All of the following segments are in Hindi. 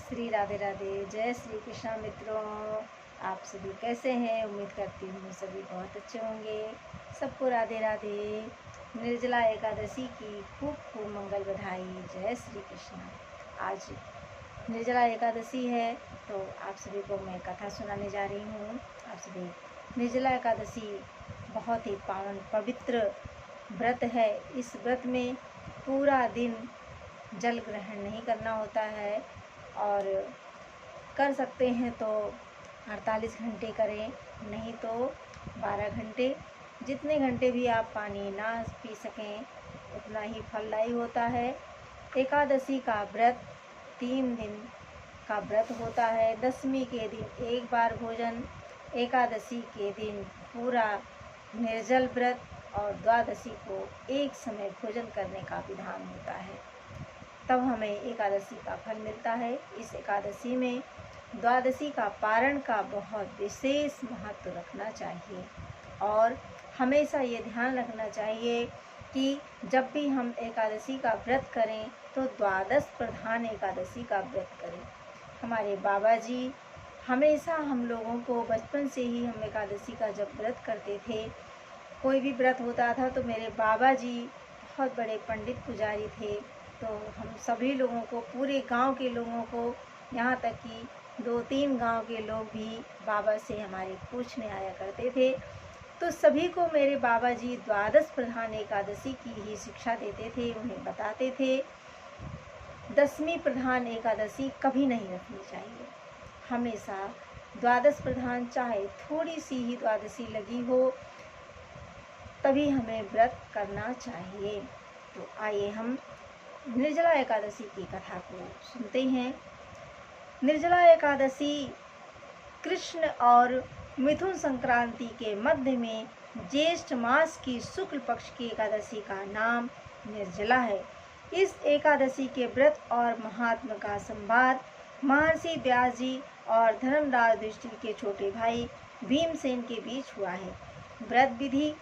श्री राधे राधे। जय श्री कृष्णा मित्रों, आप सभी कैसे हैं? उम्मीद करती हूँ सभी बहुत अच्छे होंगे। सबको राधे राधे। निर्जला एकादशी की खूब खूब मंगल बधाई। जय श्री कृष्णा। आज निर्जला एकादशी है तो आप सभी को मैं कथा सुनाने जा रही हूँ। आप सभी, निर्जला एकादशी बहुत ही पावन पवित्र व्रत है। इस व्रत में पूरा दिन जल ग्रहण नहीं करना होता है और कर सकते हैं तो 48 घंटे करें, नहीं तो 12 घंटे। जितने घंटे भी आप पानी ना पी सकें उतना ही फलदायी होता है। एकादशी का व्रत 3 दिन का व्रत होता है। दशमी के दिन एक बार भोजन, एकादशी के दिन पूरा निर्जल व्रत और द्वादशी को एक समय भोजन करने का विधान होता है। तब हमें एकादशी का फल मिलता है। इस एकादशी में द्वादशी का पारण का बहुत विशेष महत्व रखना चाहिए और हमेशा ये ध्यान रखना चाहिए कि जब भी हम एकादशी का व्रत करें तो द्वादश प्रधान एकादशी का व्रत करें। हमारे बाबा जी हमेशा हम लोगों को बचपन से ही, हम एकादशी का जब व्रत करते थे, कोई भी व्रत होता था तो मेरे बाबा जी बहुत बड़े पंडित पुजारी थे, तो हम सभी लोगों को, पूरे गांव के लोगों को, यहाँ तक कि 2-3 गांव के लोग भी बाबा से हमारे पूछने आया करते थे। तो सभी को मेरे बाबा जी द्वादश प्रधान एकादशी की ही शिक्षा देते थे, उन्हें बताते थे दशमी प्रधान एकादशी कभी नहीं रखनी चाहिए। हमेशा द्वादश प्रधान, चाहे थोड़ी सी ही द्वादशी लगी हो, तभी हमें व्रत करना चाहिए। तो आइए हम निर्जला एकादशी की कथा को सुनते हैं। निर्जला एकादशी कृष्ण और मिथुन संक्रांति के मध्य में ज्येष्ठ मास की शुक्ल पक्ष की एकादशी का नाम निर्जला है। इस एकादशी के व्रत और महात्म का संवाद महर्षि व्यास जी और धर्मराज युधिष्ठिर के छोटे भाई भीमसेन के बीच हुआ है। व्रत विधि: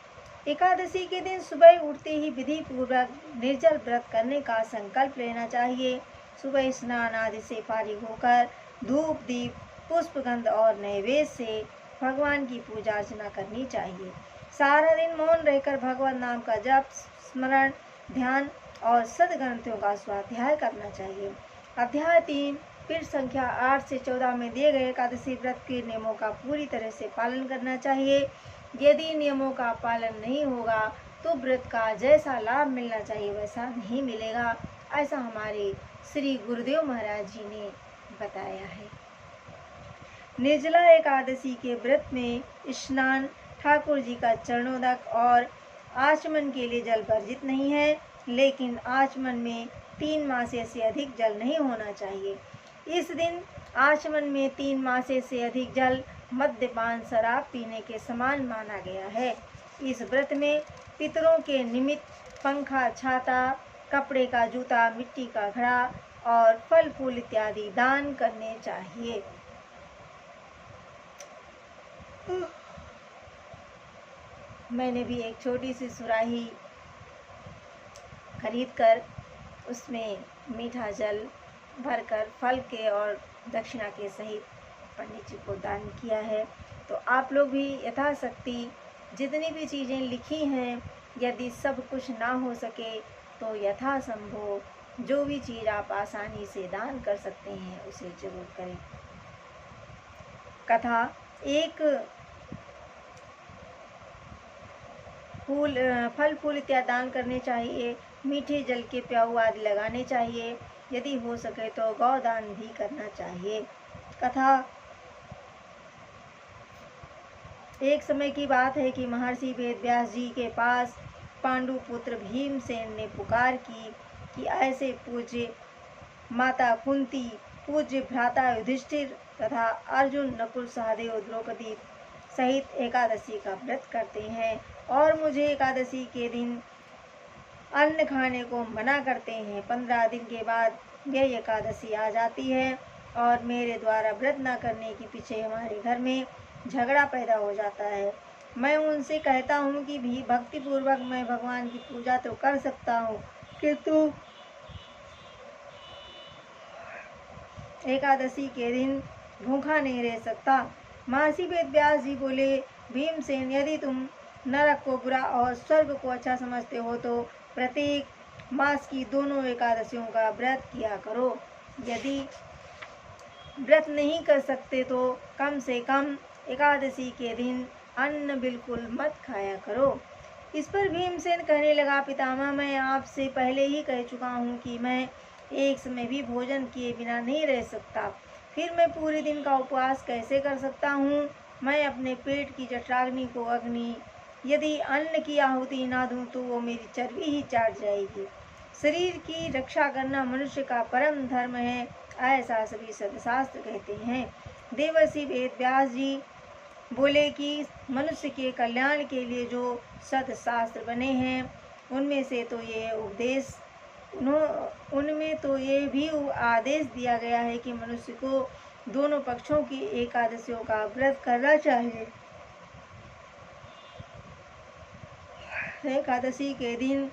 एकादशी के दिन सुबह उठते ही विधि पूर्वक निर्जल व्रत करने का संकल्प लेना चाहिए। सुबह स्नान आदि से फारिग होकर धूप, दीप, पुष्पगंध और नैवेद्य से भगवान की पूजा अर्चना करनी चाहिए। सारा दिन मौन रहकर भगवान नाम का जप, स्मरण, ध्यान और सद्ग्रंथों का स्वाध्याय करना चाहिए। अध्याय 3 पृष्ठ संख्या 8 से 14 में दिए गए एकादशी व्रत के नियमों का पूरी तरह से पालन करना चाहिए। यदि नियमों का पालन नहीं होगा तो व्रत का जैसा लाभ मिलना चाहिए वैसा नहीं मिलेगा, ऐसा हमारे श्री गुरुदेव महाराज जी ने बताया है। निर्जला एकादशी के व्रत में स्नान, ठाकुर जी का चरणोदक और आचमन के लिए जल वर्जित नहीं है, लेकिन आचमन में 3 मासे से अधिक जल नहीं होना चाहिए। इस दिन आचमन में 3 मासे से अधिक जल मद्यपान, शराब पीने के समान माना गया है। इस व्रत में पितरों के निमित्त पंखा, छाता, कपड़े का जूता, मिट्टी का घड़ा और फल फूल इत्यादि दान करने चाहिए। मैंने भी एक छोटी सी सुराही खरीद कर उसमें मीठा जल भरकर फल के और दक्षिणा के सहित पंडित जी को दान किया है। तो आप लोग भी यथाशक्ति जितनी भी चीज़ें लिखी हैं, यदि सब कुछ ना हो सके तो यथासंभव जो भी चीज़ आप आसानी से दान कर सकते हैं उसे जरूर करें। कथा: एक फल फूल इत्यादि दान करने चाहिए। मीठे जल के प्याऊ आदि लगाने चाहिए। यदि हो सके तो गौदान भी करना चाहिए। कथा: एक समय की बात है कि महर्षि वेदव्यास जी के पास पांडुपुत्र भीमसेन ने पुकार की कि ऐसे पूज्य माता कुंती, पूज्य भ्राता युधिष्ठिर तथा अर्जुन, नकुल, सहदेव, द्रौपदी सहित एकादशी का व्रत करते हैं और मुझे एकादशी के दिन अन्न खाने को मना करते हैं। 15 दिन के बाद यह एकादशी आ जाती है और मेरे द्वारा व्रत न करने के पीछे हमारे घर में झगड़ा पैदा हो जाता है। मैं उनसे कहता हूँ कि भी भक्ति पूर्वक मैं भगवान की पूजा तो कर सकता हूँ, किंतु एकादशी के दिन भूखा नहीं रह सकता। महर्षि वेद व्यास जी बोले, भीमसेन, यदि तुम नरक को बुरा और स्वर्ग को अच्छा समझते हो तो प्रत्येक मास की दोनों एकादशियों का व्रत किया करो। यदि व्रत नहीं कर सकते तो कम से कम एकादशी के दिन अन्न बिल्कुल मत खाया करो। इस पर भीमसेन कहने लगा, पितामह, मैं आपसे पहले ही कह चुका हूँ कि मैं एक समय भी भोजन किए बिना नहीं रह सकता। फिर मैं पूरे दिन का उपवास कैसे कर सकता हूँ? मैं अपने पेट की जठराग्नि को अग्नि, यदि अन्न की आहुति ना दूं तो वो मेरी चर्बी ही चाट जाएगी। शरीर की रक्षा करना मनुष्य का परम धर्म है, ऐसा सभी सदशास्त्र कहते हैं। देवर्षि वेद व्यास जी बोले कि मनुष्य के कल्याण के लिए जो सदशास्त्र बने हैं उनमें तो ये भी आदेश दिया गया है कि मनुष्य को दोनों पक्षों की एकादशियों का व्रत करना चाहिए। एकादशी के दिन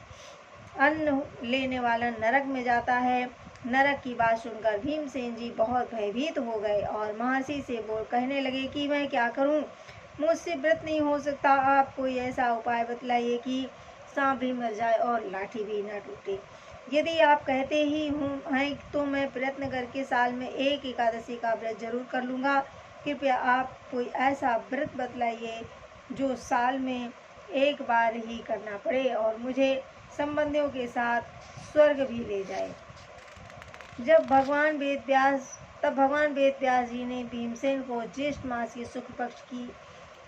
अन्न लेने वाला नरक में जाता है। नरक की बात सुनकर भीमसेन जी बहुत भयभीत हो गए और महर्षि से कहने लगे कि मैं क्या करूं? मुझसे व्रत नहीं हो सकता। आप कोई ऐसा उपाय बतलाइए कि सांप भी मर जाए और लाठी भी ना टूटे। यदि आप कहते ही हैं तो मैं प्रयत्न करके साल में एक एकादशी का व्रत जरूर कर लूँगा। कृपया आप कोई ऐसा व्रत बतलाइए जो साल में एक बार ही करना पड़े और मुझे संबंधियों के साथ स्वर्ग भी ले जाए। तब भगवान वेद व्यास जी ने भीमसेन को ज्येष्ठ मास के शुक्ल पक्ष की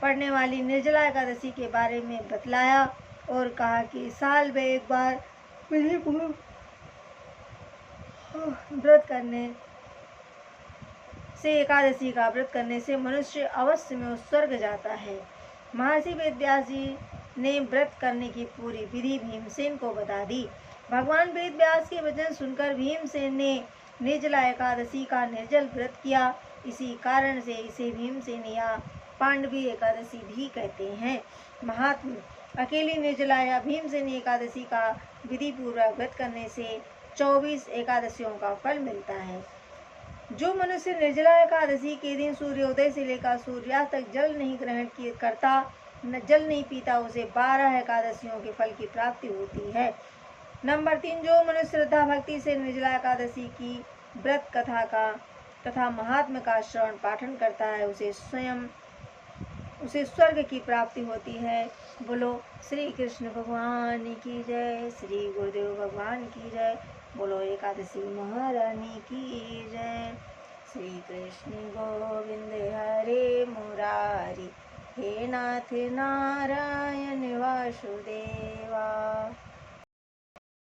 पड़ने वाली निर्जला एकादशी के बारे में बतलाया और कहा कि साल में एक बार विधि पूर्वक व्रत करने से, एकादशी का व्रत करने से मनुष्य अवश्य में स्वर्ग जाता है। महर्षि वेद व्यास जी ने व्रत करने की पूरी विधि भीमसेन को बता दी। भगवान वेद व्यास के वचन सुनकर भीमसेन ने निर्जला एकादशी का निर्जल व्रत किया। इसी कारण से इसे भीमसेन या पांडवी एकादशी भी कहते हैं। महात्मा, अकेली निर्जला या भीमसेनी एकादशी का विधि पूर्वक व्रत करने से 24 एकादशियों का फल मिलता है। जो मनुष्य निर्जला एकादशी के दिन सूर्योदय से लेकर सूर्यास्त तक जल नहीं ग्रहण करता, जल नहीं पीता, उसे 12 एकादशियों के फल की प्राप्ति होती है। नंबर 3, जो मनुष्य श्रद्धा भक्ति से निर्जला एकादशी की व्रत कथा का तथा महात्मा का श्रवण पाठन करता है, उसे स्वर्ग की प्राप्ति होती है। बोलो श्री कृष्ण भगवान की जय, श्री गुरुदेव भगवान की जय, बोलो एकादशी महारानी की जय। श्री कृष्ण गोविंद हरे मुरारी, हे नाथ नारायण वासुदेव।